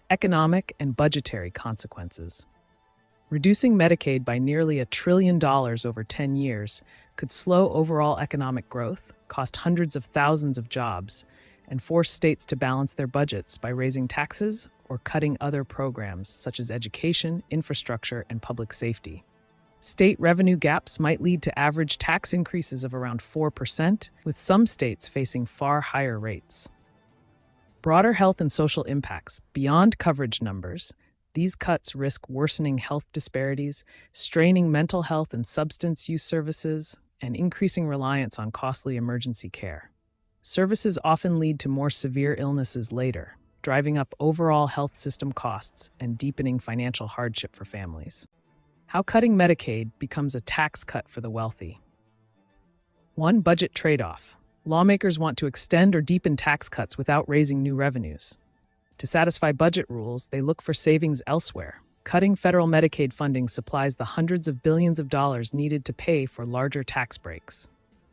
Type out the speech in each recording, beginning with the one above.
Economic and budgetary consequences. Reducing Medicaid by nearly $1 trillion over 10 years could slow overall economic growth, cost hundreds of thousands of jobs, and force states to balance their budgets by raising taxes or cutting other programs such as education, infrastructure, and public safety. State revenue gaps might lead to average tax increases of around 4%, with some states facing far higher rates. Broader health and social impacts. Beyond coverage numbers, these cuts risk worsening health disparities, straining mental health and substance use services, and increasing reliance on costly emergency care. Services often lead to more severe illnesses later, driving up overall health system costs and deepening financial hardship for families. How cutting Medicaid becomes a tax cut for the wealthy. 1. Budget trade-off. Lawmakers want to extend or deepen tax cuts without raising new revenues. To satisfy budget rules, they look for savings elsewhere. Cutting federal Medicaid funding supplies the hundreds of billions of dollars needed to pay for larger tax breaks.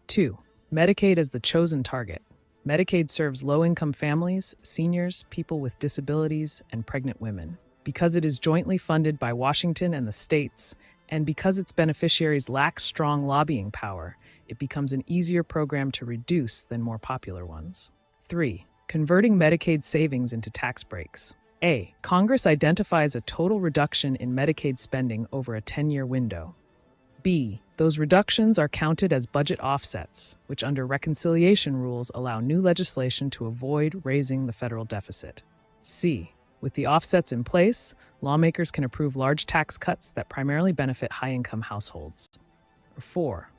2. Medicaid as the chosen target. Medicaid serves low-income families, seniors, people with disabilities, and pregnant women. Because it is jointly funded by Washington and the states, and because its beneficiaries lack strong lobbying power, it becomes an easier program to reduce than more popular ones. 3. Converting Medicaid savings into tax breaks. A. Congress identifies a total reduction in Medicaid spending over a 10-year window. B. Those reductions are counted as budget offsets, which under reconciliation rules allow new legislation to avoid raising the federal deficit. C. With the offsets in place, lawmakers can approve large tax cuts that primarily benefit high-income households. 4.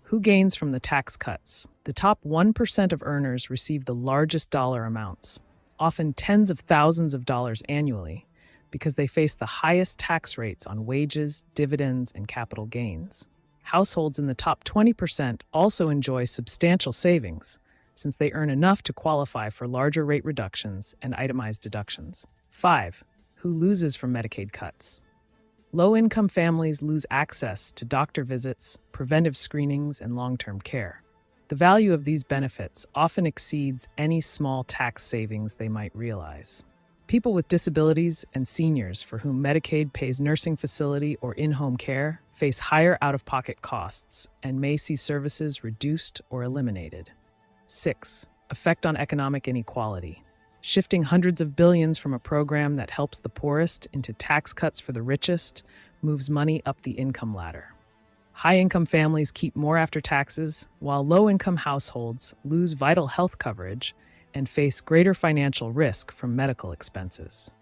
Who gains from the tax cuts? The top 1% of earners receive the largest dollar amounts, often tens of thousands of dollars annually, because they face the highest tax rates on wages, dividends, and capital gains. Households in the top 20% also enjoy substantial savings, since they earn enough to qualify for larger rate reductions and itemized deductions. 5. Who loses from Medicaid cuts? Low-income families lose access to doctor visits, preventive screenings, and long-term care. The value of these benefits often exceeds any small tax savings they might realize. People with disabilities and seniors for whom Medicaid pays nursing facility or in-home care face higher out-of-pocket costs and may see services reduced or eliminated. 6. Effect on economic inequality. Shifting hundreds of billions from a program that helps the poorest into tax cuts for the richest moves money up the income ladder. High-income families keep more after taxes, while low-income households lose vital health coverage and face greater financial risk from medical expenses.